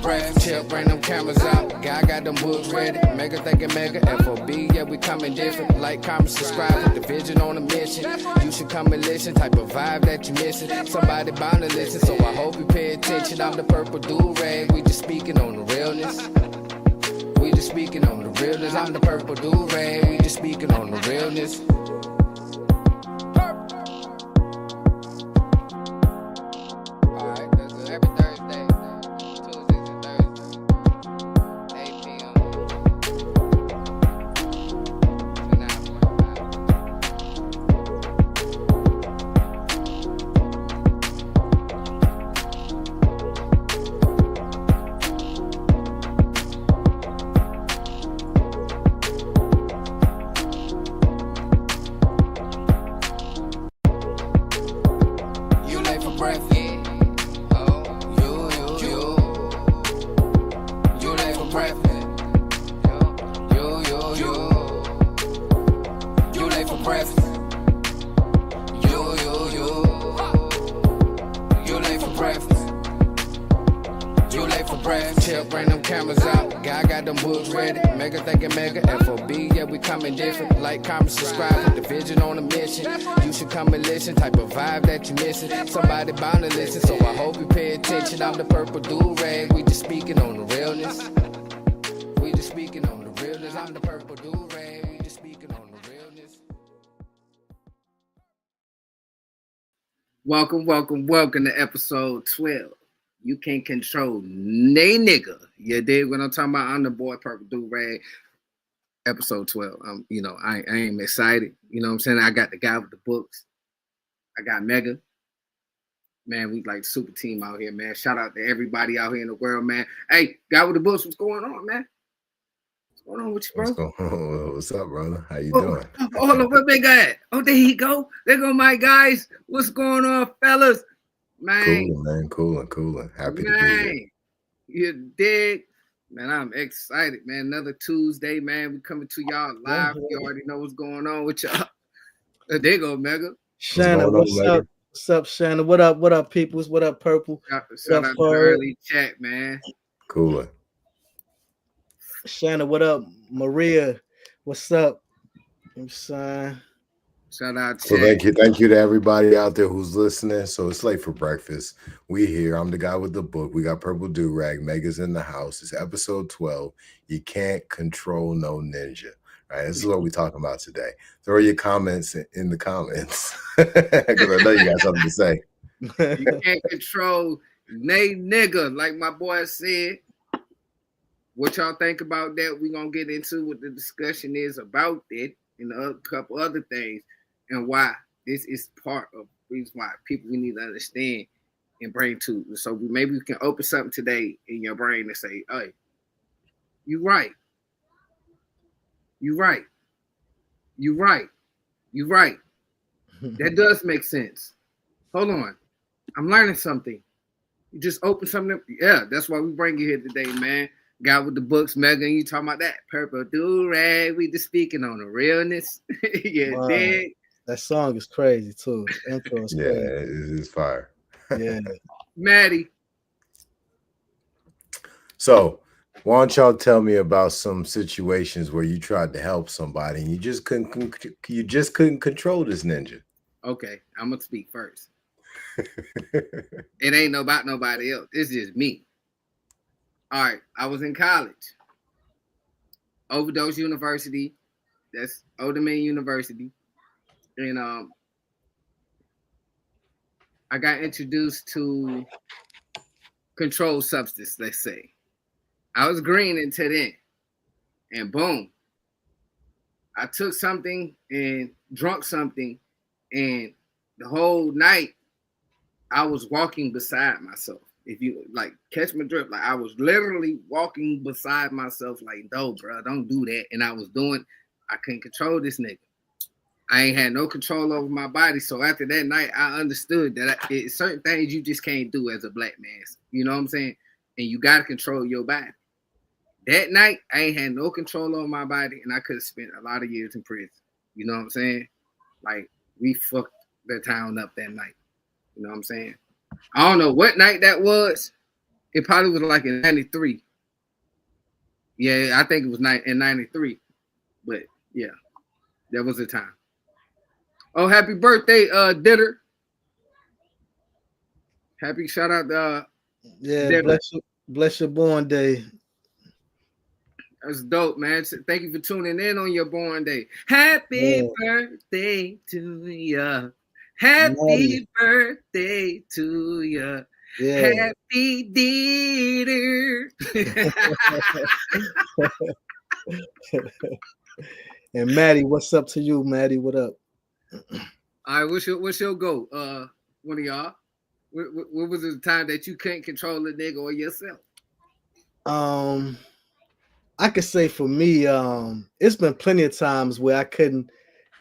breath, chill, bring them cameras out. Guy got them books ready, mega thinking mega. FOB, yeah, we coming different. Like, comment, subscribe, put the vision on a mission. You should come and listen, type of vibe that you missing. Somebody bound to listen, so I hope you pay attention. I'm the purple do-rag, we just speaking on the realness. We just speaking on the realness. I'm the purple do-rag, we just speaking on the realness. Chill, bring them cameras out. Guy got them books ready. Mega thinking mega. FOB, yeah, we coming different. Like, comment, subscribe, put the vision on a mission. You should come and listen. Type of vibe that you missing. Somebody bound to listen, so I hope you pay attention. I'm the purple do-rag. We just speaking on the realness. We just speaking on the realness. I'm the purple do-rag. We just speaking on the realness. Welcome to episode 12. You can't control nay nigga. You dig what I'm talking about? I'm the boy Purple Do-Rag. Episode 12. I am excited. You know what I'm saying? I got the guy with the books. I got Mega. Man, we like super team out here, man. Shout out to everybody out here in the world, man. Hey, guy with the books, what's going on, man? What's going on with you, bro? What's up, brother? How you doing? Hold on, where Big Guy at? Oh, there he go. There go my guys. What's going on, fellas? Man, Cooling. Happy to be here. You dig? Man, I'm excited, man. Another Tuesday, man. We coming to y'all live. You already know what's going on with y'all. There you go, Mega. Shannon, what's up? What's up, Shannon? What up, peoples? What up, Purple? Shout out to early chat, man. Cooling. Shannon, what up? Maria, what's up? I'm saying. Shout out to so thank you to everybody out there who's listening. So it's late for breakfast. We here. I'm the guy with the book. We got Purple Do-Rag. Mega's in the house. It's episode 12. You can't control no ninja. All right, this is what we're talking about today. Throw your comments in the comments because I know you got something to say. You can't control nay nigga, like my boy said. What y'all think about that? We're gonna get into what the discussion is about it and a couple other things. And why this is part of the reason why we need to understand and bring to. So maybe we can open something today in your brain and say, hey, you right. That does make sense. Hold on. I'm learning something. You just open something. Yeah, that's why we bring you here today, man. Guy with the books, Mega, and you talking about that Purple Do-Rag. We just speaking on the realness. Wow. Dig. That song is crazy too. Intro is crazy. It is fire. Yeah. Maddie. So why don't y'all tell me about some situations where you tried to help somebody and you just couldn't control this ninja? Okay, I'm gonna speak first. It ain't about nobody else. It's just me. All right, I was in college. Overdose University. That's Old Dominion University. And I got introduced to controlled substance, let's say. I was green until then. And boom. I took something and drunk something. And the whole night, I was walking beside myself. If you like catch my drift, like I was literally walking beside myself, like, no, bro, don't do that. And I couldn't control this nigga. I ain't had no control over my body. So after that night, I understood that certain things you just can't do as a black man. You know what I'm saying? And you got to control your body. That night, I ain't had no control over my body, and I could have spent a lot of years in prison. You know what I'm saying? Like, we fucked the town up that night. You know what I'm saying? I don't know what night that was, It probably was like in '93. Yeah, I think it was in '93. But yeah, that was the time. Oh, happy birthday, Ditter. Happy shout out to Yeah, Ditter. bless your born day. That's dope, man. Thank you for tuning in on your born day. Happy birthday to ya. Happy birthday to ya. Yeah. Happy Ditter. And Maddie, what's up to you, Maddie? What up? All right, what's your go? One of y'all. What was the time that you couldn't control a nigga or yourself? I could say for me, it's been plenty of times where I couldn't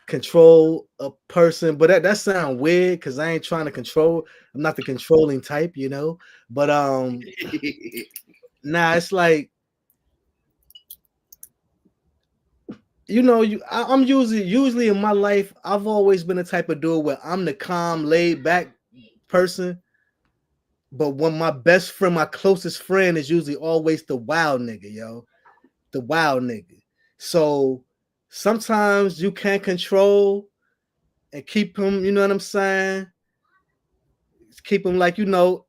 control a person, but that sounds weird because I ain't trying to control. I'm not the controlling type, you know. But nah, it's like, you know, I'm usually in my life, I've always been the type of dude where I'm the calm, laid back person. But when my best friend, my closest friend, is usually always the wild nigga, yo. The wild nigga. So sometimes you can't control and keep him, you know what I'm saying? Keep him like, you know,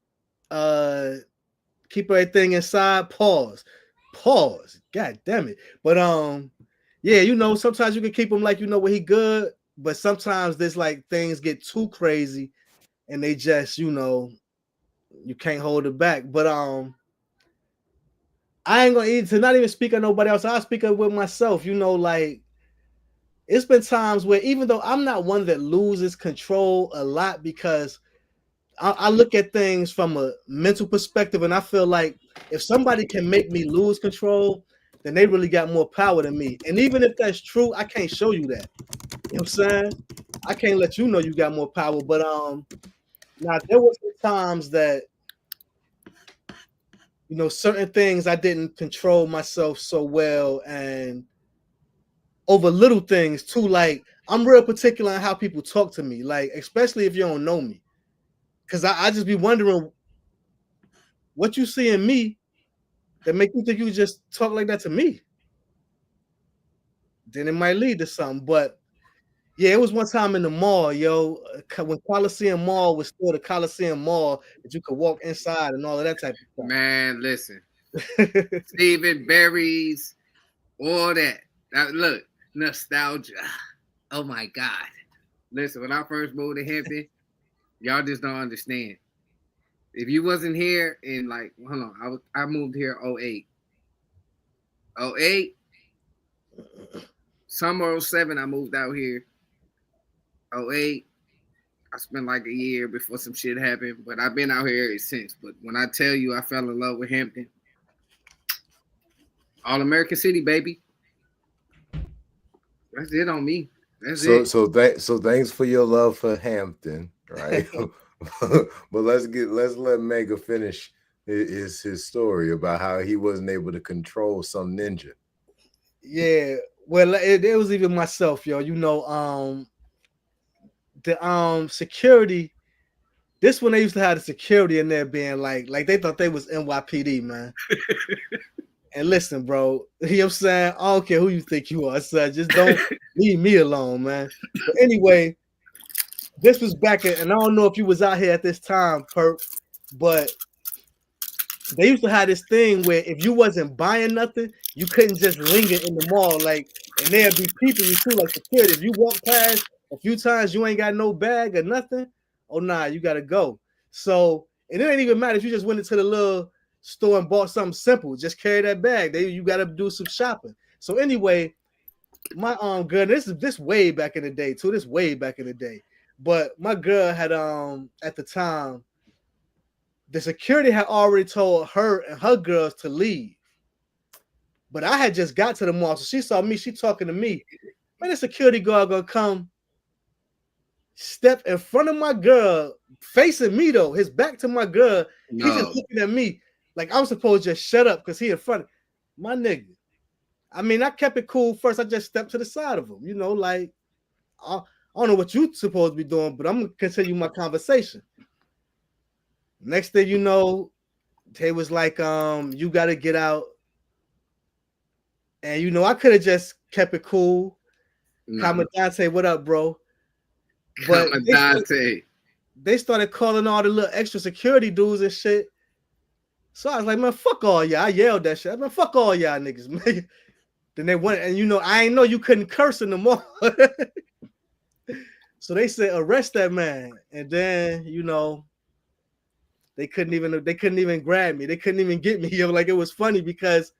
keep everything inside. Pause. God damn it. But yeah, you know, sometimes you can keep him like, you know, where he good, but sometimes there's like things get too crazy and they just, you know, you can't hold it back. But I ain't gonna not even speak of nobody else. I'll speak of with myself, you know, like it's been times where even though I'm not one that loses control a lot because I look at things from a mental perspective and I feel like if somebody can make me lose control, then they really got more power than me. And even if that's true, I can't show you that. You know what I'm saying? I can't let you know you got more power. But now there were some times that, you know, certain things I didn't control myself so well and over little things too. Like I'm real particular on how people talk to me, like especially if you don't know me. Cause I just be wondering what you see in me that make you think you just talk like that to me. Then it might lead to something. But yeah, it was one time in the mall, yo, when Coliseum Mall was still the Coliseum Mall that you could walk inside and all of that type of stuff. Man, listen. Stephen Berry's, all that. Now, look, nostalgia. Oh my God. Listen, when I first moved to Hampton, y'all just don't understand. If you wasn't here in like, hold on, I moved here 08. 08, summer 07, I moved out here. 08, I spent like a year before some shit happened, but I've been out here ever since. But when I tell you I fell in love with Hampton, All American City, baby. That's it on me. That's it. So thanks for your love for Hampton, right? But let's let Mega finish his story about how he wasn't able to control some ninja. Yeah, well, it was even myself, yo. You know, the security. This one they used to have the security in there being like they thought they was NYPD, man. And listen, bro, you know what I'm saying? I don't care who you think you are, son. Just don't leave me alone, man. But anyway, this was back in, and I don't know if you was out here at this time, Perp, but they used to have this thing where if you wasn't buying nothing, you couldn't just linger in the mall. Like, and there'd be people you too, like security. If you walk past a few times, you ain't got no bag or nothing. Oh nah, you gotta go. So, and it ain't even matter if you just went into the little store and bought something simple. Just carry that bag. You gotta do some shopping. So anyway, my girl, this way back in the day too. This way back in the day. But my girl had at the time, the security had already told her and her girls to leave. But I had just got to the mall, so she saw me. She talking to me. Man, the security guard gonna come, step in front of my girl, facing me though. His back to my girl. No. He's just looking at me like I'm supposed to just shut up because he in front of my nigga. I mean, I kept it cool first. I just stepped to the side of him, you know, like I don't know what you supposed to be doing, but I'm gonna continue my conversation. Next thing you know, they was like, you got to get out. And, you know, I could have just kept it cool. Commandante, what up, bro? But they started calling all the little extra security dudes and shit. So I was like, man, fuck all y'all. I yelled that shit. Man, fuck all y'all niggas, man. Then they went, and you know, I ain't know you couldn't curse in the mall. So they said, arrest that man. And then, you know, they couldn't even grab me. They couldn't even get me. Like, it was funny because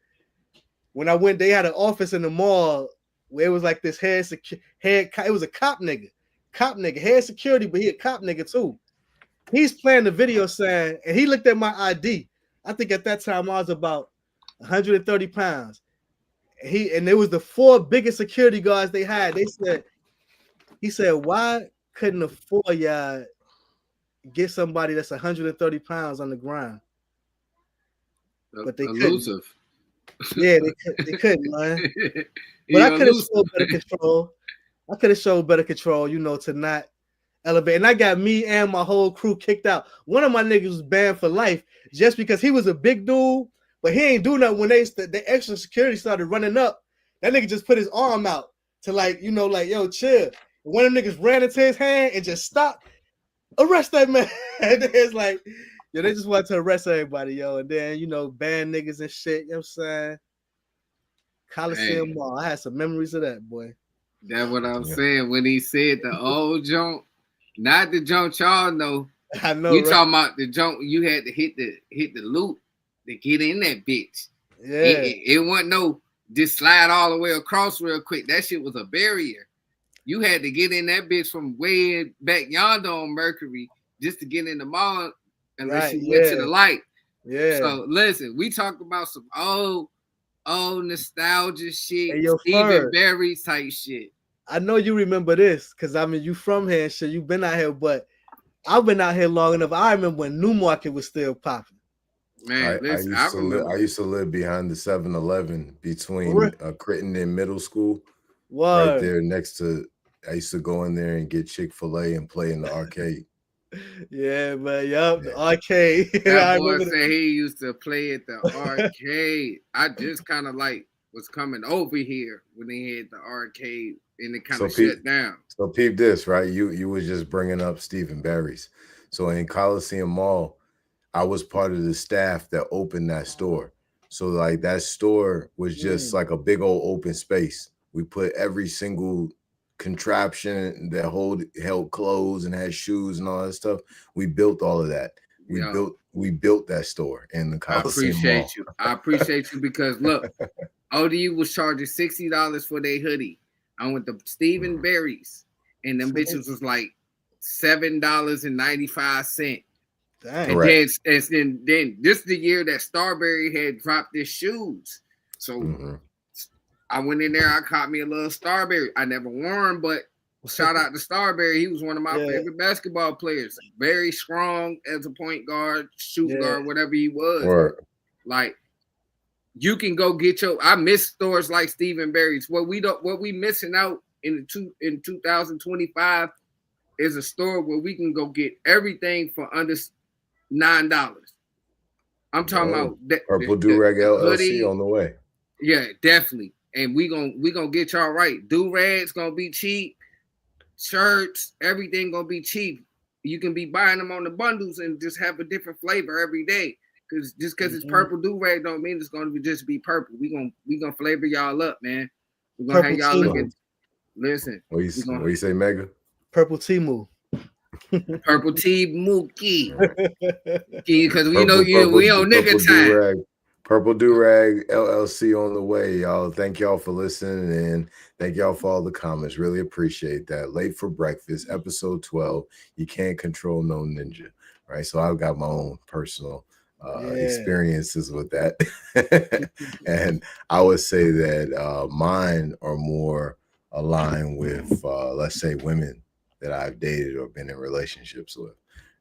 when I went, they had an office in the mall where it was like this it was a cop nigga, head security, but he a cop nigga too. He's playing the video saying, and he looked at my ID. I think at that time I was about 130 pounds. And it was the 4 biggest security guards they had. He said, why couldn't the 4 of y'all get somebody that's 130 pounds on the ground? But they couldn't. Yeah, they couldn't, man. But I could have showed better control. You know, to not elevate. And I got me and my whole crew kicked out. One of my niggas was banned for life just because he was a big dude, but he ain't do nothing when the extra security started running up. That nigga just put his arm out to, like, you know, like, yo, chill. And one of them niggas ran into his hand and just stopped. Arrest that man. And then it's like, yo, they just wanted to arrest everybody, yo. And then, you know, ban niggas and shit. You know what I'm saying? Coliseum Mall. I had some memories of that, boy. That's what I'm saying. When he said the old junk, not the junk y'all know. I know. You talking about the junk you had to hit the loop to get in that bitch. Yeah. It wasn't no just slide all the way across real quick. That shit was a barrier. You had to get in that bitch from way back yonder on Mercury just to get in the mall unless you went to the light. Yeah. So listen, we talk about some old nostalgia shit, hey, yo, Stephen Barry type shit. I know you remember this because I mean you from here and shit. You've been out here, but I've been out here long enough. I remember when Newmarket was still popping. Man, listen, I used to live behind the 7-Eleven between Critton and Middle School. Right there next to. I used to go in there and get Chick-fil-A and play in the arcade. Yeah, man. Yup, the arcade. That boy said he used to play at the arcade. I just kind of like was coming over here when they had the arcade and it kind of shut down. So peep this, right? You was just bringing up Stephen Barry's. So in Coliseum Mall, I was part of the staff that opened that store. So like that store was just like a big old open space. We put every single contraption that held clothes and had shoes and all that stuff. We built all of that. We built that store in the Coliseum Mall. I appreciate you because look, ODU was charging $60 for their hoodie. I went to Stephen Barry's and them bitches was like $7.95. And then this is the year that Starberry had dropped their shoes. So I went in there, I caught me a little Starberry. I never wore him, but shout out to Starberry. He was one of my favorite basketball players. Very strong as a point guard, shoot guard, whatever he was. Right. Like you can go get I miss stores like Stephen Barry's. What we missing out in 2025 is a store where we can go get everything for under $9. I'm talking about Purple Do-Rag LLC on the way. Yeah, definitely. And we gonna get y'all right. Do-rags gonna be cheap. Shirts, everything gonna be cheap. You can be buying them on the bundles and just have a different flavor every day. Because it's purple do-rag don't mean it's gonna just be purple. We gonna flavor y'all up, man. We're gonna have y'all looking. Listen. What you say, Mega? Purple Timu. Purple T Mookie. Because we on nigga time. Purple Do-Rag LLC on the way, y'all. Thank y'all for listening and thank y'all for all the comments. Really appreciate that. Late for Breakfast, episode 12. You can't control no ninja, right? So I've got my own personal experiences with that. And I would say that mine are more aligned with, let's say, women that I've dated or been in relationships with,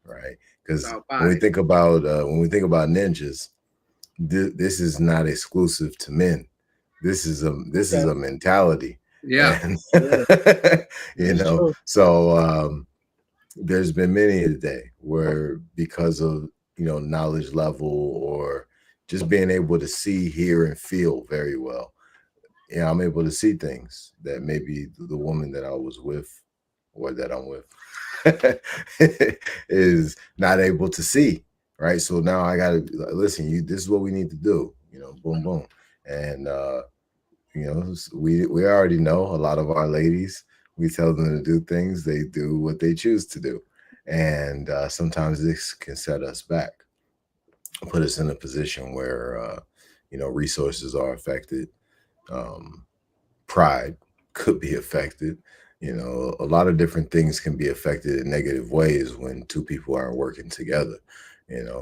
right? Because when we think about ninjas, this is not exclusive to men. This is a mentality. Yeah. And, you know, so there's been many a day where because of knowledge level, or just being able to see, hear, and feel very well. I'm able to see things that maybe the woman that I was with, or that I'm with, is not able to see. Right. So now I got to listen. This is what we need to do. Boom, boom, and we already know a lot of our ladies. We tell them to do things. They do what they choose to do, and sometimes this can set us back, put us in a position where resources are affected. Pride could be affected. A lot of different things can be affected in negative ways when two people aren't working together.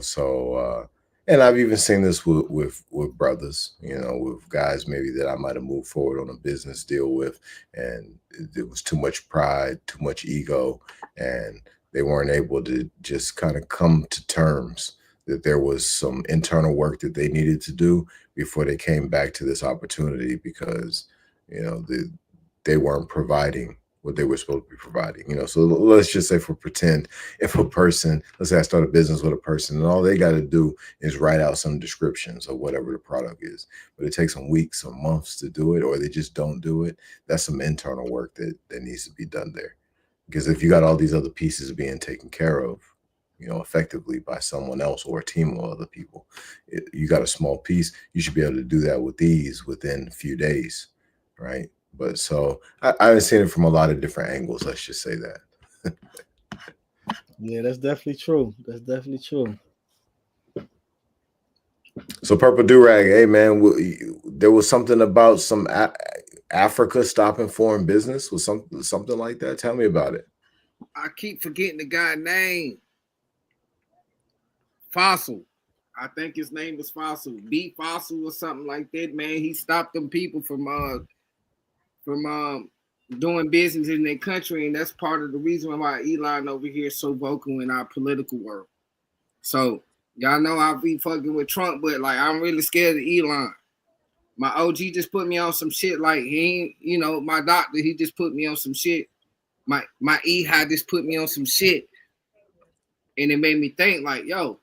So and I've even seen this with brothers, with guys maybe that I might have moved forward on a business deal with, and it was too much pride, too much ego, and they weren't able to just kind of come to terms that there was some internal work that they needed to do before they came back to this opportunity, because they weren't providing what they were supposed to be providing. So let's just say, for pretend, if a person, let's say I start a business with a person, and all they got to do is write out some descriptions of whatever the product is, but it takes them weeks or months to do it, or they just don't do it. That's some internal work that needs to be done there. Because if you got all these other pieces being taken care of, effectively by someone else or a team of other people, you got a small piece, you should be able to do that with ease within a few days, right? But so I've seen it from a lot of different angles. Let's just say that. Yeah, that's definitely true. That's definitely true. So Purple Durag, hey man, there was something about some Africa stopping foreign business, was something like that. Tell me about it. I keep forgetting the guy's name. Fossil. I think his name was Fossil. B Fossil or something like that, man. He stopped them people from doing business in their country, and that's part of the reason why Elon over here is so vocal in our political world. So y'all know I'll be fucking with Trump, but like I'm really scared of Elon. My OG just put me on some shit. Like he ain't, my doctor, he just put me on some shit. My EHI just put me on some shit, and it made me think like, yo,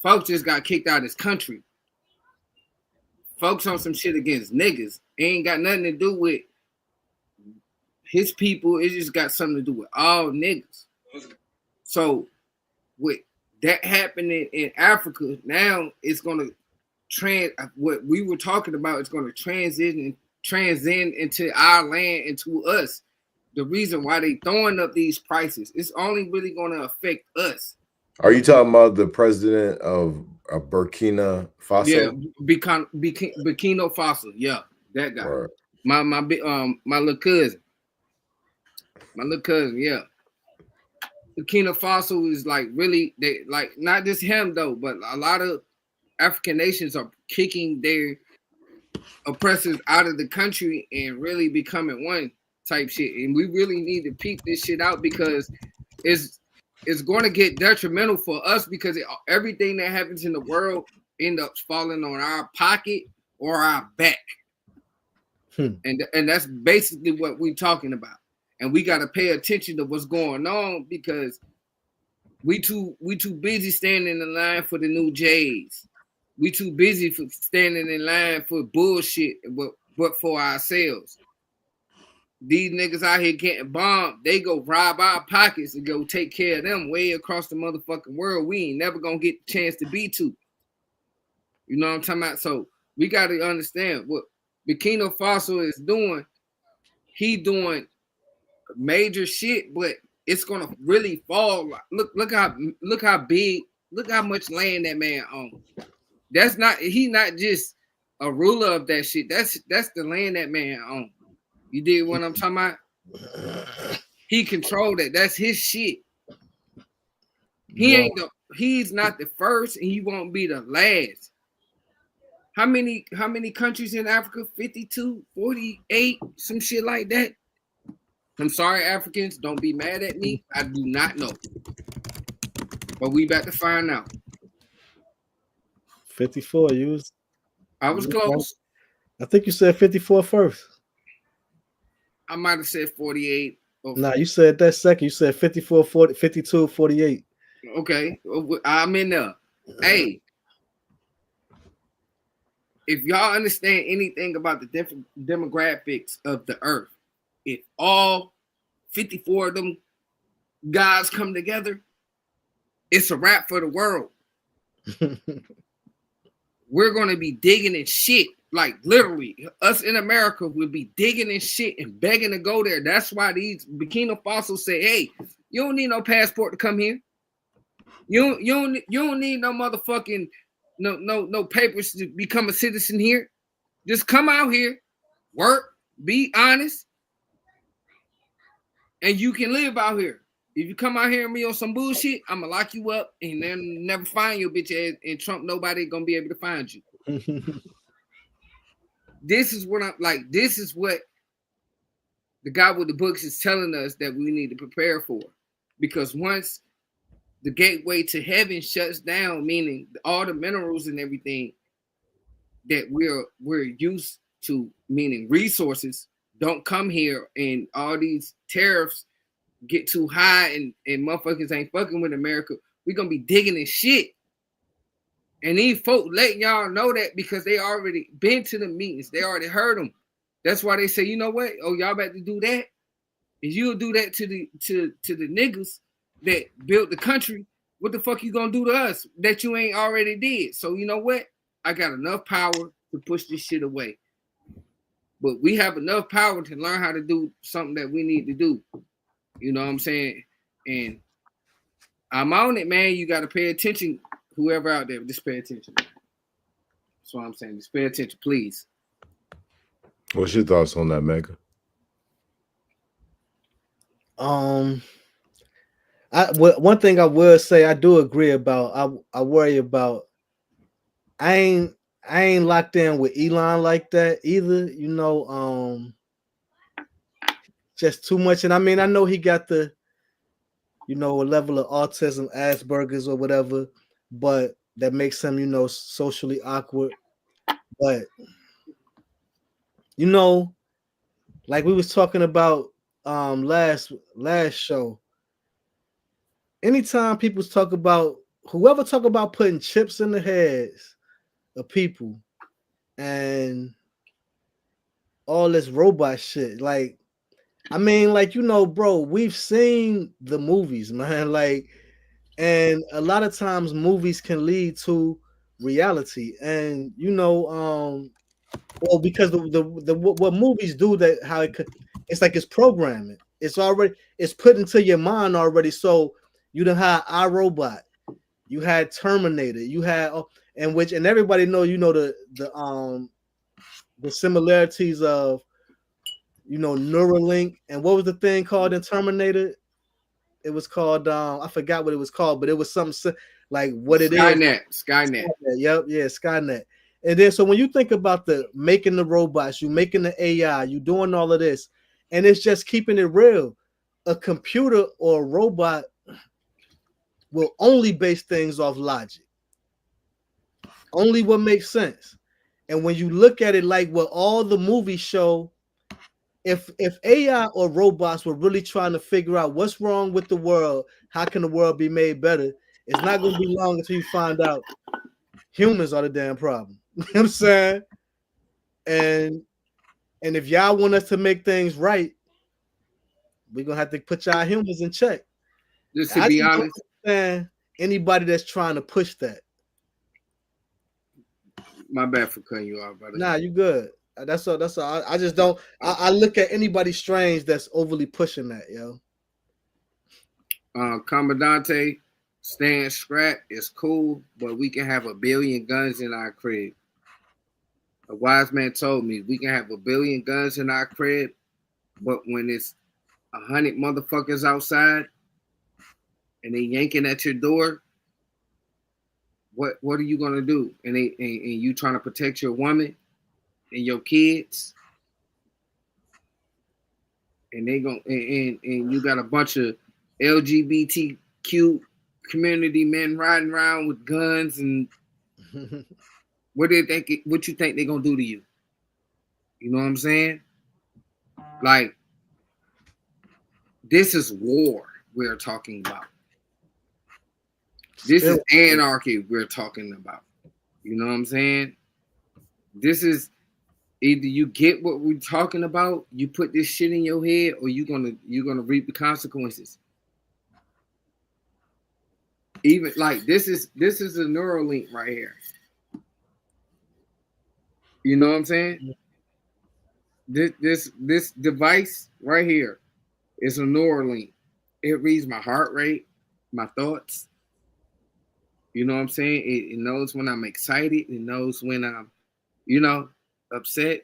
folks just got kicked out of this country. Folks on some shit against niggas. It ain't got nothing to do with his people. It just got something to do with all niggas. So with that happening in Africa, now it's gonna what we were talking about is gonna transcend into our land, into us. The reason why they throwing up these prices, it's only really gonna affect us. Are you talking about the president of Burkina Faso? Yeah, Burkina Faso. Yeah, that guy. Right. My little cousin. Yeah. Burkina Faso is like really, they like not just him though, but a lot of African nations are kicking their oppressors out of the country and really becoming one type shit. And we really need to peep this shit out, because it's going to get detrimental for us, because everything that happens in the world ends up falling on our pocket or our back. And that's basically what we're talking about. And we got to pay attention to what's going on, because we too busy standing in line for the new J's. We too busy for standing in line for bullshit, but for ourselves. These niggas out here getting bombed, they go rob our pockets and go take care of them way across the motherfucking world. We ain't never gonna get the chance to be to. You know what I'm talking about? So we got to understand what Burkina Faso is doing. He doing major shit, but it's gonna really fall. Look how big, look how much land that man owns. He's not just a ruler of that shit. That's the land that man owns. You dig what I'm talking about? He controlled it. That's his shit. He's not the first, and he won't be the last. How many countries in Africa? 52, 48, some shit like that. I'm sorry, Africans, don't be mad at me. I do not know. But we about to find out. 54, I was close. I think you said 54 first. I might have said 48. Nah, you said that second. You said 54, 40, 52, 48. Okay, I'm in there. Hey, if y'all understand anything about the different demographics of the earth, if all 54 of them guys come together, it's a wrap for the world. We're going to be digging in shit. Like literally, us in America will be digging in shit and begging to go there. That's why these Burkina Faso say, hey, you don't need no passport to come here. You don't need no motherfucking no papers to become a citizen here. Just come out here, work, be honest, and you can live out here. If you come out here and be on some bullshit, I'm gonna lock you up and then never find your bitch ass. And Trump, nobody gonna be able to find you. This is what I'm like. This is what the guy with the books is telling us that we need to prepare for, because once the gateway to heaven shuts down, meaning all the minerals and everything that we're used to, meaning resources, don't come here, and all these tariffs get too high and motherfuckers ain't fucking with America, we're gonna be digging in shit. And these folk letting y'all know that because they already been to the meetings. They already heard them. That's why they say, you know what? Oh, y'all about to do that? And you'll do that to the niggas that built the country. What the fuck you gonna do to us that you ain't already did? So you know what? I got enough power to push this shit away. But we have enough power to learn how to do something that we need to do. You know what I'm saying? And I'm on it, man. You got to pay attention. Whoever out there, just pay attention. That's what I'm saying. Just pay attention, please. What's your thoughts on that, Mega? One thing I will say I do agree about. I worry about. I ain't locked in with Elon like that either. You know, just too much. And I mean, I know he got the, you know, a level of autism, Asperger's or whatever, but that makes him, you know, socially awkward. But you know, like we was talking about last show. Anytime people talk about putting chips in the heads of people and all this robot shit, like, I mean, like, you know, bro, we've seen the movies, man, like, and a lot of times movies can lead to reality, and you know, well, because what movies do, that how it's like it's programming, it's put into your mind already. So you done had iRobot, you had Terminator, you had and everybody know, you know, the similarities of, you know, Neuralink, and what was the thing called in Terminator? It was called I forgot what it was called, but it was something like what it Skynet. is. Skynet. Yep, yeah, Skynet. And then so when you think about making the robots, you making the AI, you doing all of this, and it's just keeping it real. A computer or a robot will only base things off logic. Only what makes sense. And when you look at it like what all the movies show, if AI or robots were really trying to figure out what's wrong with the world, how can the world be made better, it's not going to be long until you find out humans are the damn problem. You know what I'm saying? And if y'all want us to make things right, we're going to have to put y'all humans in check. Just to be honest, anybody that's trying to push that. My bad for cutting you off, brother. Nah, you good. That's all. I just don't. I look at anybody strange that's overly pushing that, yo. Commandante, staying scrap is cool, but we can have 1 billion guns in our crib. A wise man told me we can have 1 billion guns in our crib, but when it's 100 motherfuckers outside and they yanking at your door, what are you gonna do? And you trying to protect your woman and your kids, and they gon' and you got a bunch of LGBTQ community men riding around with guns, and what you think they're gonna do to you? You know what I'm saying? Like, this is war we're talking about. This is anarchy we're talking about. You know what I'm saying? This is either you get what we're talking about, you put this shit in your head, or you're gonna reap the consequences. Even like this is a neural link right here. You know what I'm saying? This device right here is a neural link. It reads my heart rate, my thoughts. You know what I'm saying? It knows when I'm excited. It knows when I'm, upset.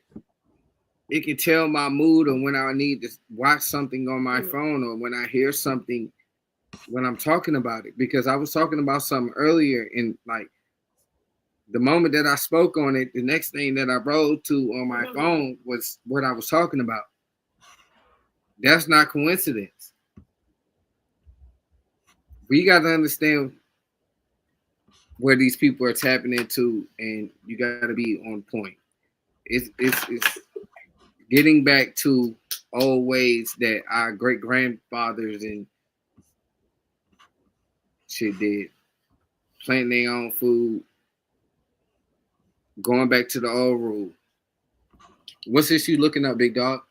It can tell my mood or when I need to watch something on my phone or when I hear something when I'm talking about it. Because I was talking about something earlier, and like the moment that I spoke on it, the next thing that I wrote to on my phone was what I was talking about. That's not coincidence. We got to understand where these people are tapping into, and you got to be on point. It's getting back to old ways that our great grandfathers and shit did, planting their own food, going back to the old rule. What's this you looking up, big dog?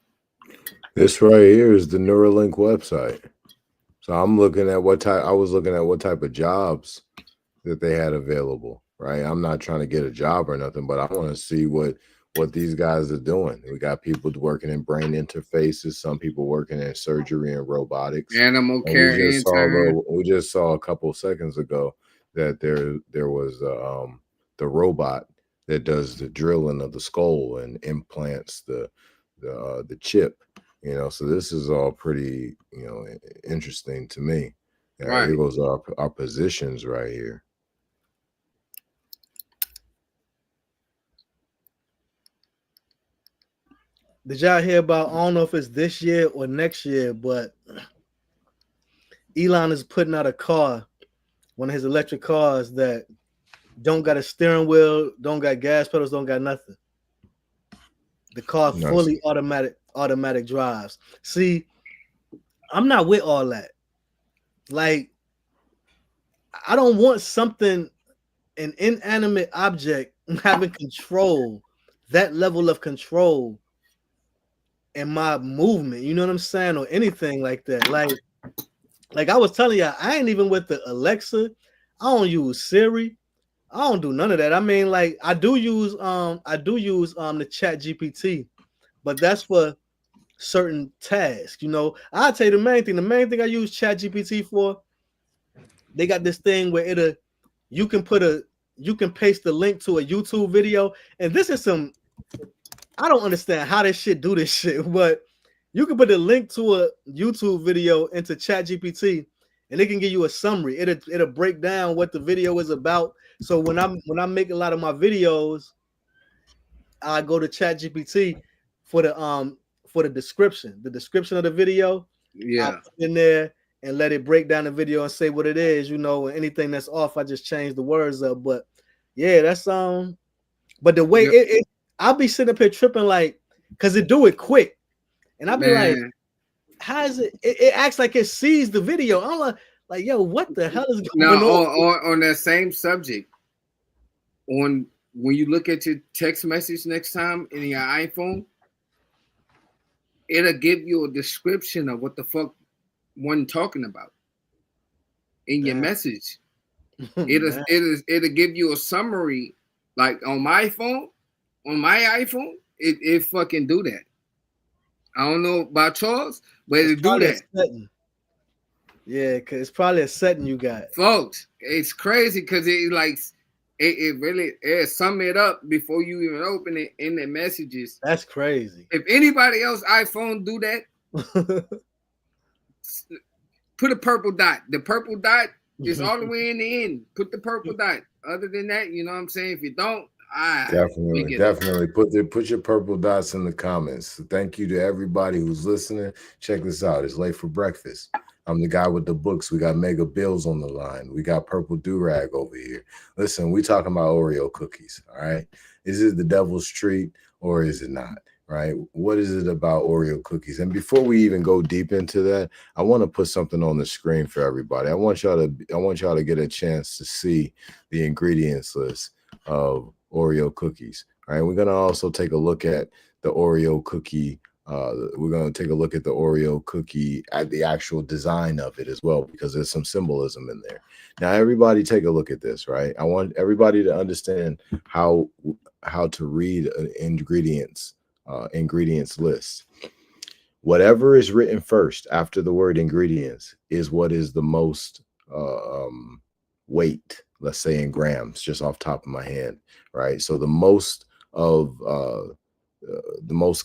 This right here is the Neuralink website. So I was looking at what type of jobs that they had available, right? I'm not trying to get a job or nothing, but I want to see what these guys are doing. We got people working in brain interfaces, some people working in surgery and robotics. Animal care intern. We just saw a couple seconds ago that there was the robot that does the drilling of the skull and implants the chip. So this is all pretty, interesting to me. Right. Here goes our positions right here. Did y'all hear about, I don't know if it's this year or next year, but Elon is putting out a car, one of his electric cars that don't got a steering wheel, don't got gas pedals, don't got nothing. The car fully automatic drives. See, I'm not with all that. Like, I don't want something, an inanimate object having control, that level of control in my movement, you know what I'm saying, or anything like that. Like I was telling you, I ain't even with the Alexa. I don't use Siri. I don't do none of that. I mean, like I do use the Chat GPT, but that's for certain tasks. I'll tell you the main thing I use Chat GPT for. They got this thing where you can paste the link to a YouTube video, and this is some. I don't understand how this shit do this shit, but you can put a link to a YouTube video into ChatGPT, and it can give you a summary. It'll break down what the video is about. So when I make a lot of my videos, I go to ChatGPT for the description of the video. Yeah, I put in there and let it break down the video and say what it is. And anything that's off, I just change the words up. But yeah, that's But the way I'll be sitting up here tripping, like, because it do it quick. And I'll be like, how is it? It acts like it sees the video. I'm like, yo, what the hell is going on? On that same subject, when you look at your text message next time in your iPhone, it'll give you a description of what the fuck one talking about in your message. It'll give you a summary. Like on my phone. On my iPhone, it fucking do that. I don't know about Charles, but it do that. Yeah, because it's probably a setting you got. Folks, it's crazy because it really sum it up before you even open it in the messages. That's crazy. If anybody else iPhone do that, put a purple dot. The purple dot is all the way in the end. Put the purple dot. Other than that, you know what I'm saying? If you don't, definitely put your purple dots in the comments. Thank you to everybody who's listening. Check this out. It's late for breakfast. I'm the guy with the books. We got Mega Bills on the line. We got Purple Do-Rag over here. Listen, we talking about Oreo cookies. All right. Is it the devil's treat or is it not? right? What is it about Oreo cookies? And before we even go deep into that, I want to put something on the screen for everybody. I want y'all to get a chance to see the ingredients list of Oreo cookies. All right, we're gonna also take a look at the Oreo cookie. We're gonna take a look at the Oreo cookie, at the actual design of it as well, because there's some symbolism in there. Now, everybody, take a look at this. Right, I want everybody to understand how to read an ingredients list. Whatever is written first after the word ingredients is what is the most weight, let's say in grams, just off top of my hand, right? So the most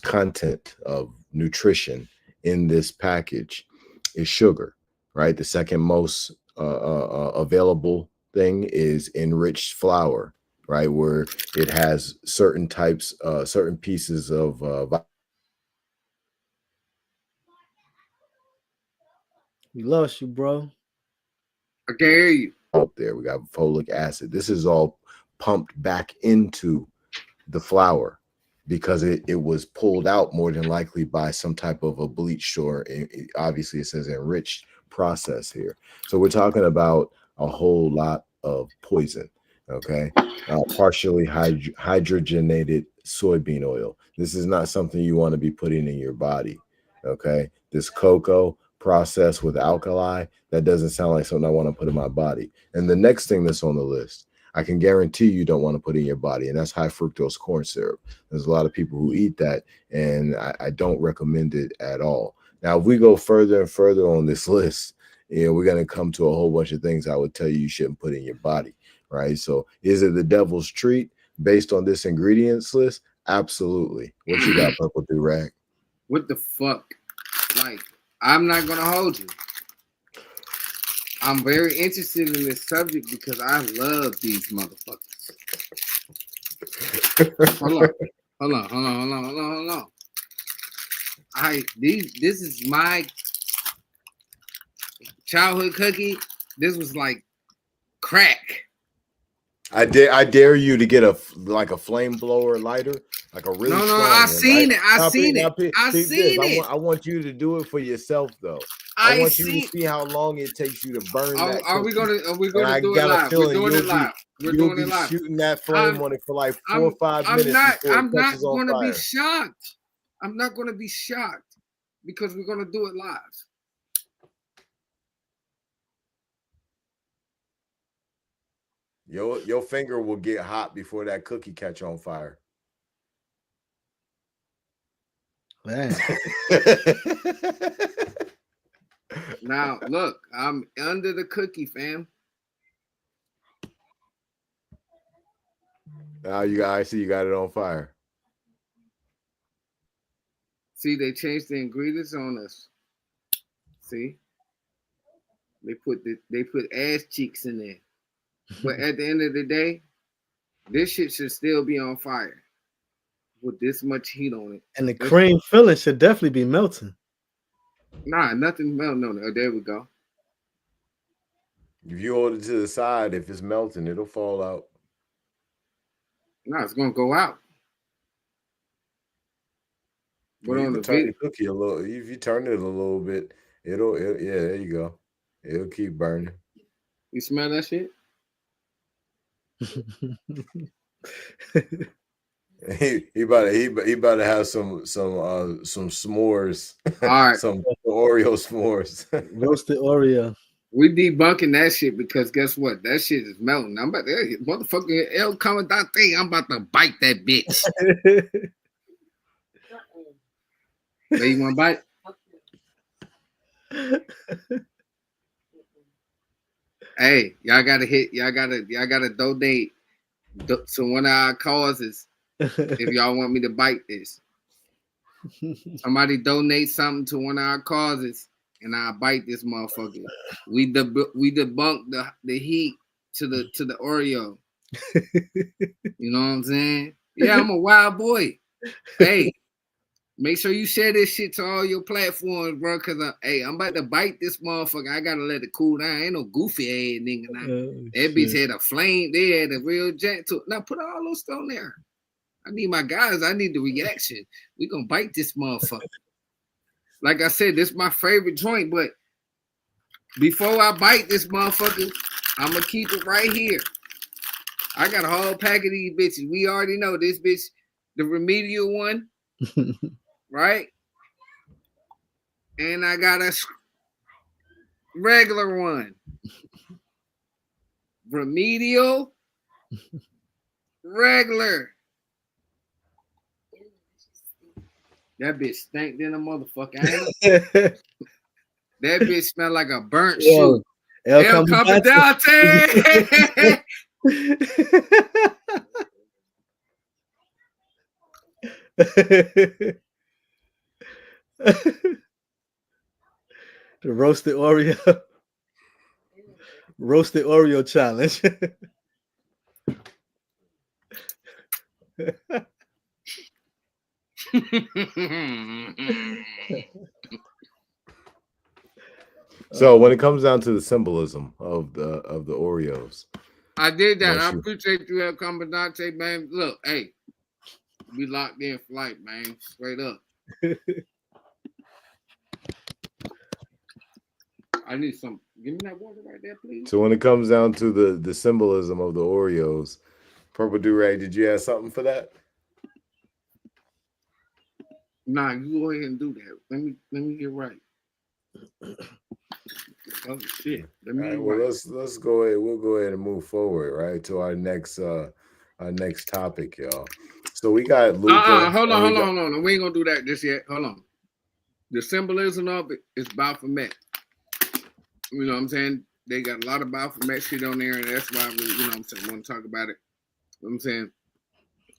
content of nutrition in this package is sugar, right? The second most available thing is enriched flour, right, where it has certain pieces of We lost you, bro. I can hear you. up there. We got folic acid. This is all pumped back into the flour because it was pulled out more than likely by some type of a bleach, or obviously it says enriched process here. So we're talking about a whole lot of poison. Okay, partially hydrogenated soybean oil. This is not something you want to be putting in your body. Okay, this cocoa processed with alkali, that doesn't sound like something I want to put in my body. And the next thing that's on the list, I can guarantee you don't want to put in your body, and that's high fructose corn syrup. There's a lot of people who eat that, and I don't recommend it at all. Now, if we go further and further on this list, we're going to come to a whole bunch of things I would tell you shouldn't put in your body, right? So is it the devil's treat based on this ingredients list? Absolutely. What you got, Purple Do-Rag? What the fuck? Like, I'm not going to hold you. I'm very interested in this subject because I love these motherfuckers. Hold on. This is my childhood cookie. This was like crack. I dare you to get a flame blower lighter, like a really strong one. I seen it. I seen it. I want you to do it for yourself, though. I want you to see how long it takes you to burn that. Are we gonna do it live? We're doing it live. We're doing it live. Shooting that flame on it for like 4 or 5 minutes. I'm not gonna be shocked. I'm not gonna be shocked because we're gonna do it live. Your finger will get hot before that cookie catch on fire. Man. Now look, I'm under the cookie, fam. Now I see you got it on fire. See, they changed the ingredients on us. See, they put ass cheeks in there. But at the end of the day, this shit should still be on fire with this much heat on it. And the cream filling should definitely be melting. Nah, nothing melting on it. Oh, there we go. If you hold it to the side, if it's melting, it'll fall out. Nah, it's gonna go out. But on the cookie a little, if you turn it a little bit, it'll yeah, there you go. It'll keep burning. You smell that shit? he about to have some s'mores. All right. Some Oreo s'mores. Roasted Oreo. We debunking that shit because guess what? That shit is melting. I'm about to motherfucking El Comandante. I'm about to bite that bitch. So you want to bite? Hey, y'all gotta donate to one of our causes if y'all want me to bite this. Somebody donate something to one of our causes and I'll bite this motherfucker. We debunk the heat to the Oreo. You know what I'm saying? Yeah, I'm a wild boy. Hey, make sure you share this shit to all your platforms, bro. Cause I'm about to bite this motherfucker. I gotta let it cool down. Ain't no goofy ass nigga. That bitch had a flame. They had a real jet to it. Now put all those on there. I need my guys. I need the reaction. We gonna bite this motherfucker. Like I said, this is my favorite joint, but before I bite this motherfucker, I'm gonna keep it right here. I got a whole pack of these bitches. We already know this bitch, the remedial one, right? And I got a regular one. Remedial, regular. That bitch stank than a motherfucker. That bitch smell like a burnt shoe. El Comandante. The roasted Oreo challenge. So when it comes down to the symbolism of the Oreos, I did that. I appreciate you, El Comandante, man. Look, hey, we locked in flight, man. Straight up. I need some. Give me that water right there, please. So when it comes down to the symbolism of the Oreos, Purple Do-Rag, did you have something for that? Nah, you go ahead and do that. Let me get right. Oh shit. Let me All right, well, let's go ahead. We'll go ahead and move forward, right, to our next topic, y'all. So we got Luca. Hold on. We ain't gonna do that just yet. Hold on. The symbolism of it is Baphomet. You know what I'm saying? They got a lot of Baphomet shit on there, and that's why we, you know what I'm saying, want to talk about it. You know what I'm saying?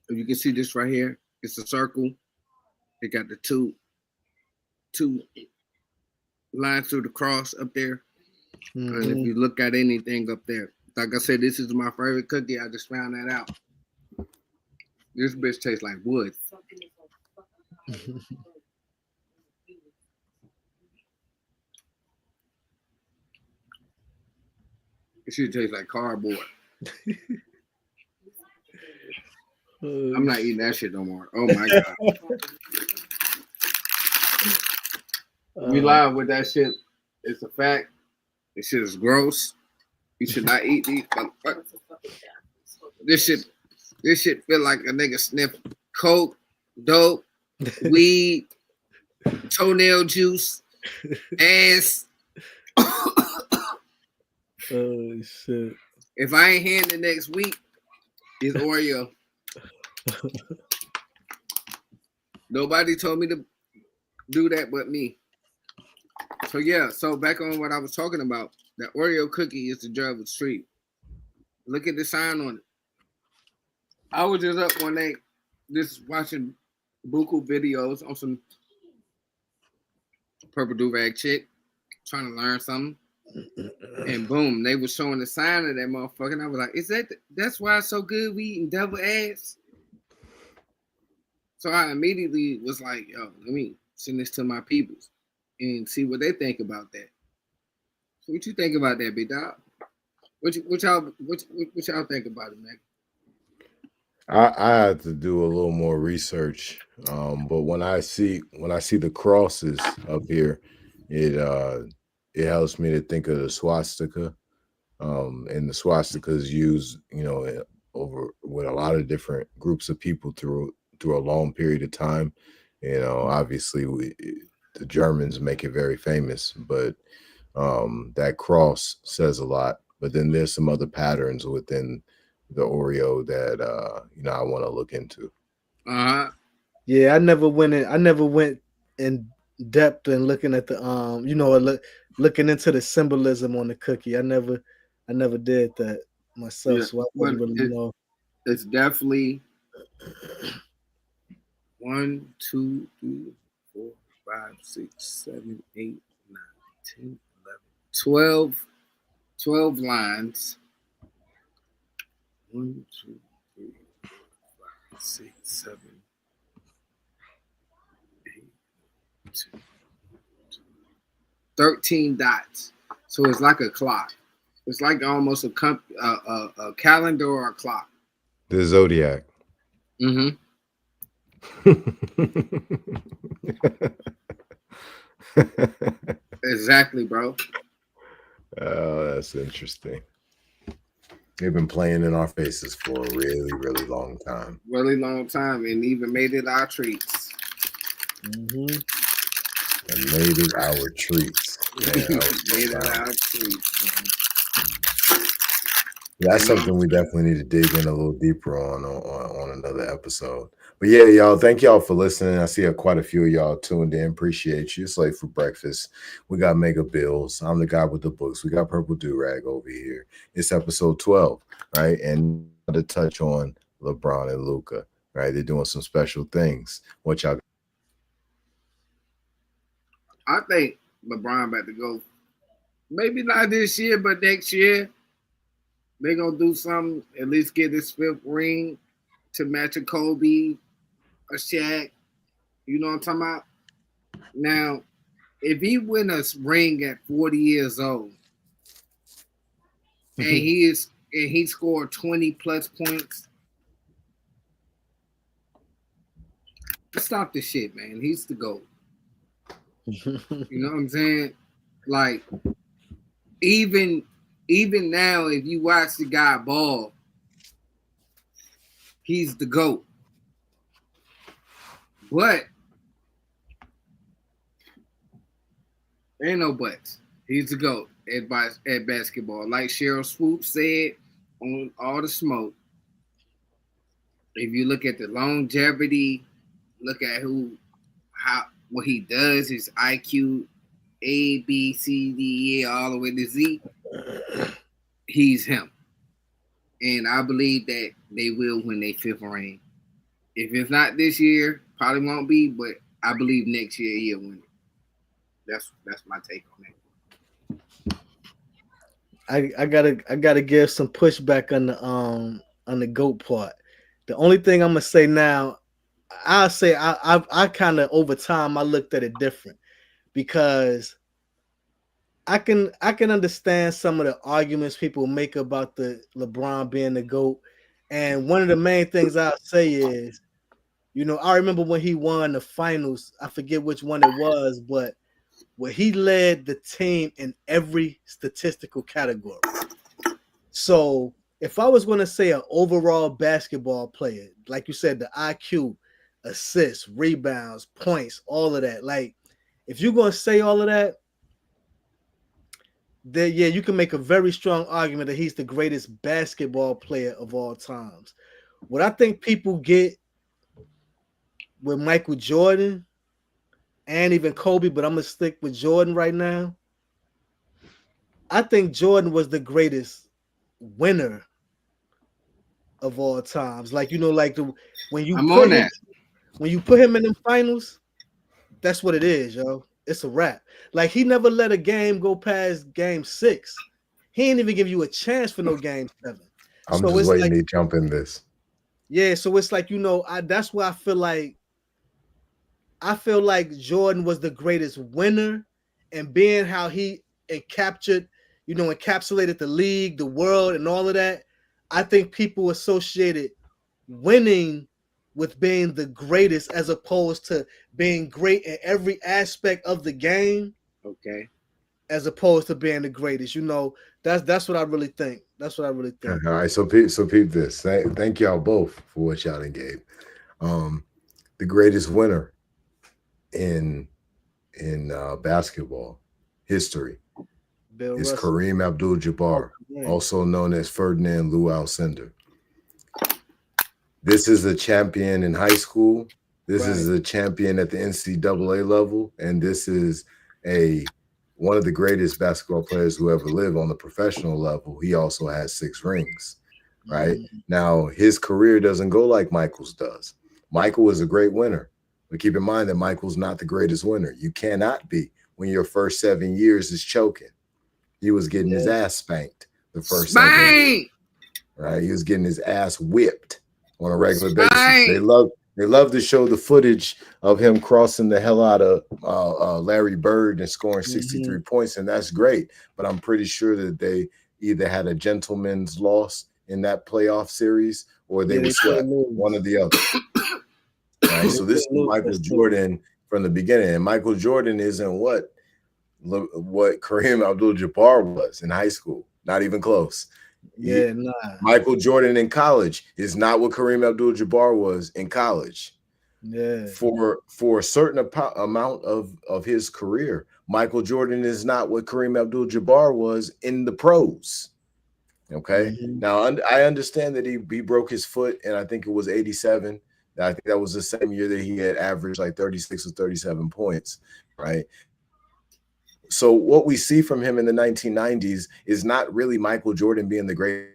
If you can see this right here, it's a circle. It got the two lines through the cross up there. Mm-hmm. And if you look at anything up there, like I said, this is my favorite cookie. I just found that out. This bitch tastes like wood. It should taste like cardboard. I'm not eating that shit no more. Oh my god. We live with that shit. It's a fact. This shit is gross. You should not eat these. This shit feel like a nigga sniff coke, dope, weed, toenail juice, ass. Oh shit. If I ain't here in the next week, it's Oreo. Nobody told me to do that but me. So yeah, so back on what I was talking about, the Oreo cookie is the drug of the street. Look at the sign on it. I was just up one day, just watching buku videos on some Purple Do-Rag chick, trying to learn something. And boom, they were showing the sign of that motherfucker. And I was like, that's why it's so good we eating devil ass? So I immediately was like, yo, let me send this to my peoples and see what they think about that. So what you think about that, big dog? What y'all think about it, man? I had to do a little more research, but when I see the crosses up here, it helps me to think of the swastika, and the swastika is used, over with a lot of different groups of people through a long period of time. Obviously the Germans make it very famous, but that cross says a lot. But then there's some other patterns within the Oreo that I want to look into. Yeah, I never went in depth and looking at the looking into the symbolism on the cookie. I never did that myself, so I wouldn't really know. It's definitely 1, 2, 3, 4, 5, 6, 7, 8, 9, 10, 11, 12 lines. 1, 2, 3, 4, 5, 6, 7, 8, 2, 13 dots. So it's like a clock. It's like almost a calendar or a clock. The zodiac. Mm-hmm. Exactly, bro. Oh, that's interesting. They've been playing in our faces for a really, really long time. Really long time, and even made it our treats. Mm-hmm. And made it our treats. Man, Made it our treats, man. That's something we definitely need to dig in a little deeper on another episode. But yeah, y'all, thank y'all for listening. I see quite a few of y'all tuned in. Appreciate you. It's late for breakfast. We got Mega Bills. I'm the guy with the books. We got Purple Do-Rag over here. It's episode 12, right? And to touch on LeBron and Luca, right? They're doing some special things. What y'all? I think LeBron about to go. Maybe not this year, but next year they gonna do something. At least get his 5th ring to match a Kobe, a Shaq. You know what I'm talking about? Now, if he win a ring at 40 years old, and he scored 20 plus points, stop the shit, man. He's the GOAT. You know what I'm saying? Like, even now, if you watch the guy ball, he's the GOAT. But ain't no buts. He's the GOAT at basketball. Like Cheryl Swoop said on All the Smoke, if you look at the longevity, look at what he does, his IQ, A, B, C, D, E, all the way to Z, he's him. And I believe that they will win their 5th ring. If it's not this year, probably won't be, but I believe next year he'll win it. That's my take on I gotta give some pushback on the GOAT part. The only thing I'm gonna say now, I'll say I kind of over time I looked at it different, because I can understand some of the arguments people make about the LeBron being the GOAT. And one of the main things I'll say is, I remember when he won the finals, I forget which one it was, but where he led the team in every statistical category. So if I was going to say an overall basketball player, like you said, the IQ, assists, rebounds, points, all of that, like if you're going to say all of that, then yeah, you can make a very strong argument that he's the greatest basketball player of all times. What I think people get with Michael Jordan and even Kobe, but I'm going to stick with Jordan right now. I think Jordan was the greatest winner of all times. Like, like when you put him in the finals, that's what it is, yo. It's a wrap. Like, he never let a game go past game 6. He didn't even give you a chance for no game 7. I'm just waiting to jump in this. Yeah, so it's like, that's why I feel like Jordan was the greatest winner, and being how he encapsulated the league, the world, and all of that. I think people associated winning with being the greatest as opposed to being great in every aspect of the game. Okay. As opposed to being the greatest. That's what I really think. That's what I really think. All right, so peep this. Thank y'all both for what y'all done gave. The greatest winner in basketball history is Kareem Abdul-Jabbar, also known as Ferdinand Lou Alcindor. This is a champion in high school. This is a champion at the NCAA level, and this is one of the greatest basketball players who ever lived on the professional level. He also has 6 rings, right? Now, his career doesn't go like Michael's does. Michael is a great winner, but keep in mind that Michael's not the greatest winner. You cannot be when your first 7 years is choking. He was getting his ass spanked the first 7 years, right? He was getting his ass whipped on a regular basis. They love to show the footage of him crossing the hell out of Larry Bird and scoring 63 points, and that's great. But I'm pretty sure that they either had a gentleman's loss in that playoff series or they were swept, one or the other. Right? right? So this is Michael Jordan from the beginning, and Michael Jordan isn't what Kareem Abdul-Jabbar was in high school. Not even close. Yeah, nah. Michael Jordan in college is not what Kareem Abdul-Jabbar was in college. Yeah. For a certain amount of his career, Michael Jordan is not what Kareem Abdul-Jabbar was in the pros. Okay. Now I understand that he broke his foot, and I think it was 87. I think that was the same year that he had averaged like 36 or 37 points, right? So what we see from him in the 1990s is not really Michael Jordan being the great.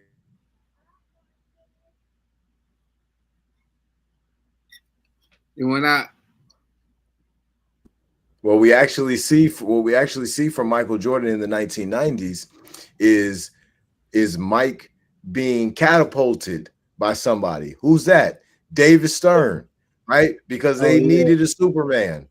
You went out. What we actually see from Michael Jordan in the 1990s is Mike being catapulted by somebody. Who's that? David Stern, right? Because they needed a Superman.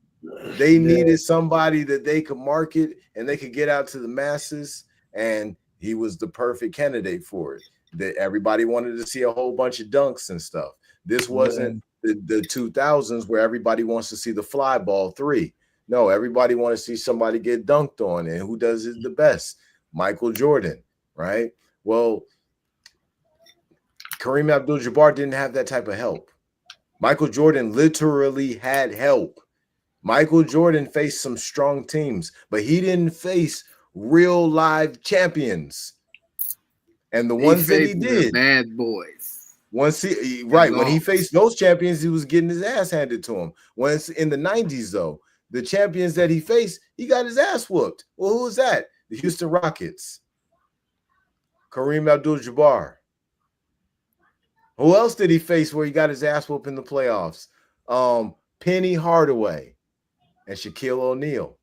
They needed somebody that they could market and they could get out to the masses, and he was the perfect candidate for it. That everybody wanted to see a whole bunch of dunks and stuff. This wasn't the 2000s where everybody wants to see the fly ball three. No, everybody wants to see somebody get dunked on, and who does it the best? Michael Jordan, right? Well, Kareem Abdul-Jabbar didn't have that type of help. Michael Jordan literally had help. Michael Jordan faced some strong teams, but he didn't face real live champions. And the ones that he did, bad boys. When he faced those champions, he was getting his ass handed to him. Once in the 90s, though, the champions that he faced, he got his ass whooped. Well, who was that? The Houston Rockets. Kareem Abdul-Jabbar. Who else did he face where he got his ass whooped in the playoffs? Penny Hardaway and Shaquille O'Neal,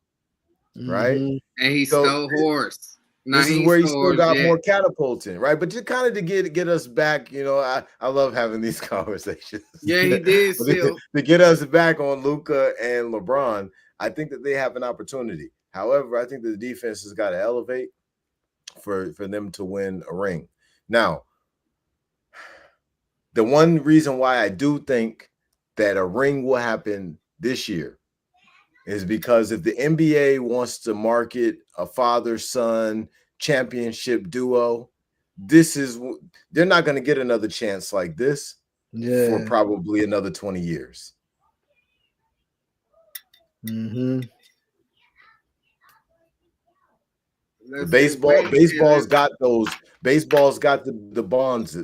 right? And he stole horse. This is where he still got more catapulting, right? But just kind of to get us back, I love having these conversations. Yeah, he did still. To get us back on Luka and LeBron, I think that they have an opportunity. However, I think that the defense has got to elevate for them to win a ring. Now, the one reason why I do think that a ring will happen this year is because if the NBA wants to market a father-son championship duo, they're not going to get another chance like this for probably another 20 years. Baseball's got those. Baseball's got the bonds,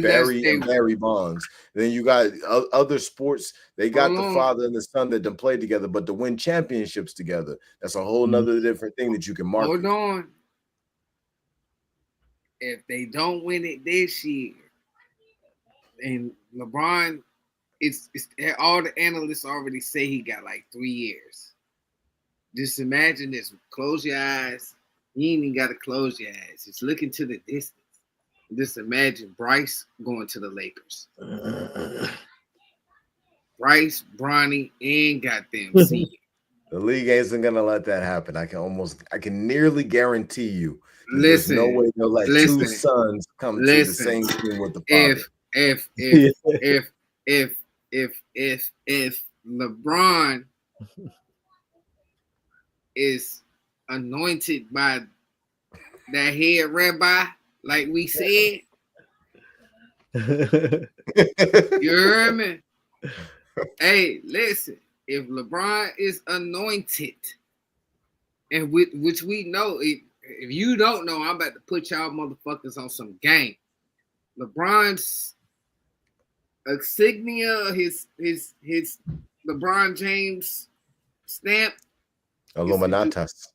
Barry Bonds. Then you got other sports. They got the father and the son that don't play together, but to win championships together, that's a whole nother different thing that you can market. Hold on. If they don't win it this year, and LeBron, it's all the analysts already say he got like 3 years. Just imagine this. Close your eyes. You ain't even got to close your eyes. Just look into the distance. Just imagine Bryce going to the Lakers. Bryce, Bronny, and goddamn C. The league isn't going to let that happen. I can nearly guarantee you. Listen, there's no way they'll let two sons come to the same team with the father. If LeBron is anointed by that head rabbi, like we said, you heard me? Hey, listen, if LeBron is anointed, and which we know, if you don't know, I'm about to put y'all motherfuckers on some game. LeBron's insignia, his LeBron James stamp, Illuminatus.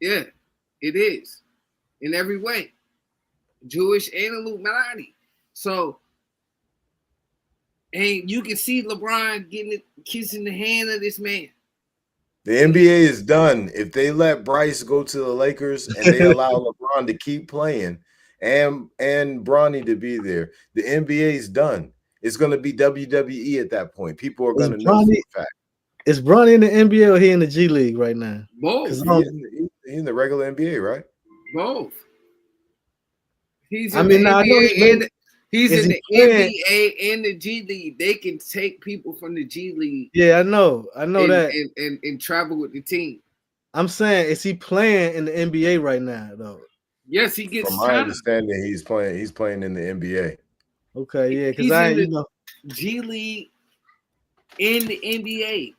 Yeah, it is in every way, Jewish and Illuminati. So, and you can see LeBron kissing the hand of this man. The NBA is done. If they let Bryce go to the Lakers and they allow LeBron to keep playing and Bronny to be there, the NBA is done. It's going to be WWE at that point. People are going to know for a fact. Is Bronny in the NBA or he in the G League right now? Both. He's in the regular NBA, right? Both. He's in the NBA He's Is in he the playing? NBA and the G League. They can take people from the G League Yeah, I know that. and travel with the team. I'm saying, is he playing in the NBA right now though? Yes, he From gets my time. understanding, he's playing in the NBA. Okay, yeah, because He's I in ain't, the G League in the NBA.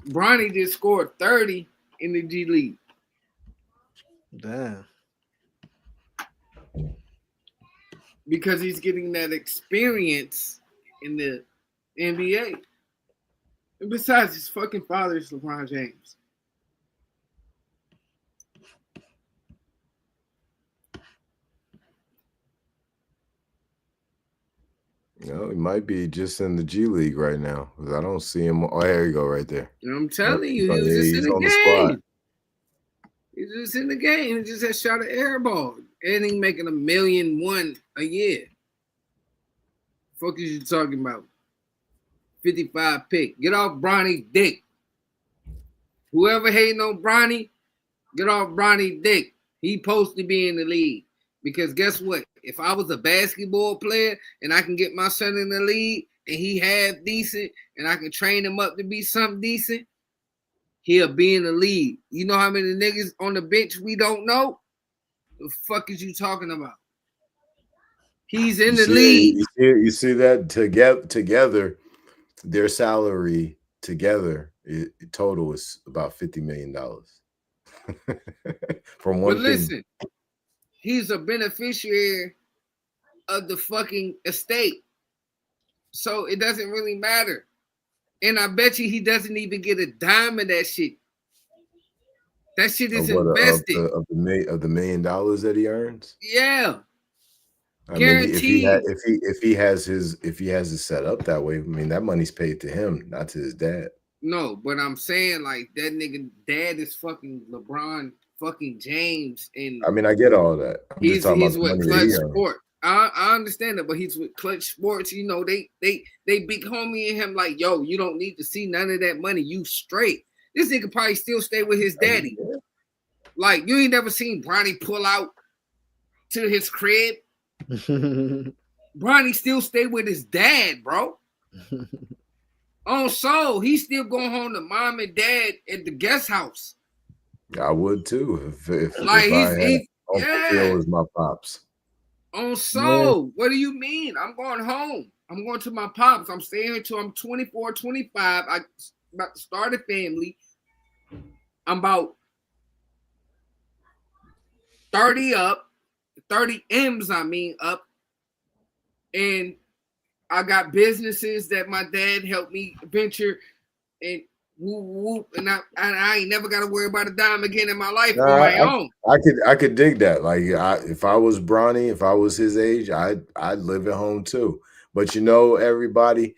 Bronny just scored 30 in the G League. Damn. Because he's getting that experience in the NBA. And besides, his fucking father is LeBron James. He might be just in the G League right now because I don't see him. Oh, here you go, right there. And I'm telling you, he Oh, was yeah, just in he's the on the squad. game. He was just in the game. He just had shot an air ball. And he making $1.1 million a year. Fuck is you talking about? 55 pick. Get off Bronny's dick. Whoever hating on Bronny, get off Bronny's dick. He supposed to be in the league. Because guess what? If I was a basketball player and I can get my son in the league and he half decent and I can train him up to be something decent, he'll be in the league. You know how many niggas on the bench we don't know? The fuck is you talking about? He's in the league. You see that together, their salary together total is about $50 million. From one But listen, he's a beneficiary of the fucking estate. So it doesn't really matter. And I bet you he doesn't even get a dime of that shit. That shit is invested. Of the $1 million that he earns. Yeah. I mean, if he has it set up that way, I mean that money's paid to him, not to his dad. No, but I'm saying like that nigga dad is fucking LeBron fucking James, and I mean I get all that. I'm he's just talking about the with money Clutch that he Sport. I understand that, but he's with Clutch Sports. You know they big homie in him like, yo, you don't need to see none of that money. You straight. This nigga probably still stay with his daddy. Yeah. Like you ain't never seen Bronny pull out to his crib. Bronny still stay with his dad, bro. On soul, he's still going home to mom and dad at the guest house. I would too if Like I had Uncle Phil as my pops. On soul, what do you mean? I'm going home. I'm going to my pops. I'm staying here until I'm 24, 25. I about to start a family. I'm about 30 up, 30 M's, I mean, up. And I got businesses that my dad helped me venture and whoop, whoop. And I ain't never got to worry about a dime again in my life on my own. I could dig that. Like if I was Bronny, if I was his age, I'd live at home too. But you know, everybody,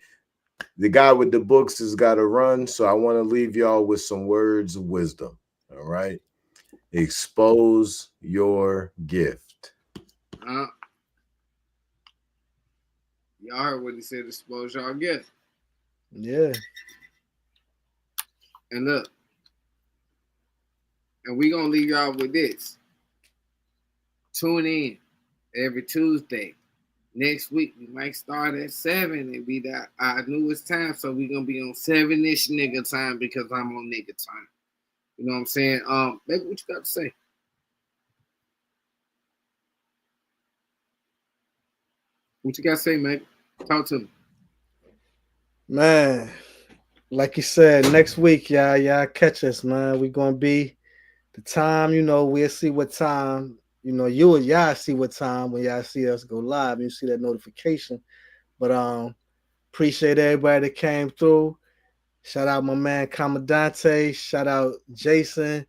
the guy with the books has got to run. So I want to leave y'all with some words of wisdom. All right. Expose your gift. Y'all heard what he said, expose y'all gift. Yeah. And look, and we gonna leave y'all with this. Tune in every Tuesday. Next week we might start at 7 and be our newest time. So we gonna be on 7-ish nigga time because I'm on nigga time. You know what I'm saying? Baby, what you got to say? What you got to say, man? Talk to me. Man, like you said, next week, y'all catch us, man. We gonna be the time, you know, we'll see what time, you know, you and y'all see what time when y'all see us go live. You see that notification. But appreciate everybody that came through. Shout out my man Commandante. Shout out Jason.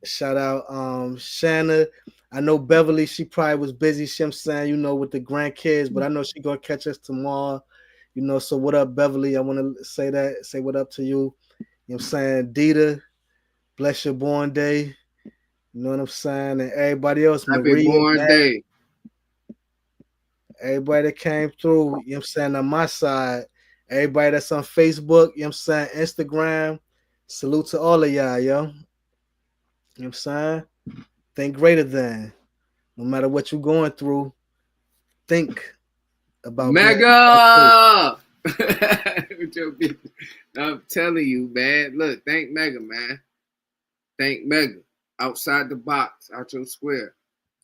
Shout out Shanna. I know Beverly, she probably was busy, saying, you know, with the grandkids, but I know she gonna catch us tomorrow. You know, so what up, Beverly? I want to say what up to you. You know what I'm saying? Dita, bless your born day. You know what I'm saying? And everybody else, Happy Maria, born day. Everybody that came through, you know what I'm saying, on my side, everybody that's on Facebook, you know what I'm saying, Instagram, salute to all of y'all, yo. You know what I'm saying? Think greater than. no matter what you're going through, think about Mega. With your bitch. I'm telling you, man. Look, thank Mega, man. Thank Mega. Outside the box, out your square.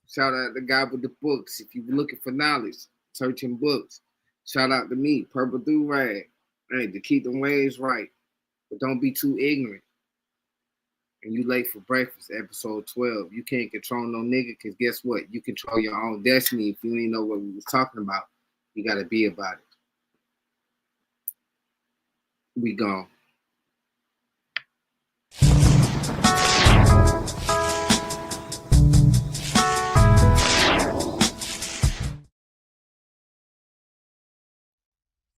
Shout out the Guy with the Books. If you're looking for knowledge, searching books. Shout out to me, Purple Do Rag. Hey, to keep them ways right. But don't be too ignorant. And you late for breakfast, episode 12. You can't control no nigga, because guess what? You control your own destiny. If you didn't know what we was talking about, you got to be about it. We gone.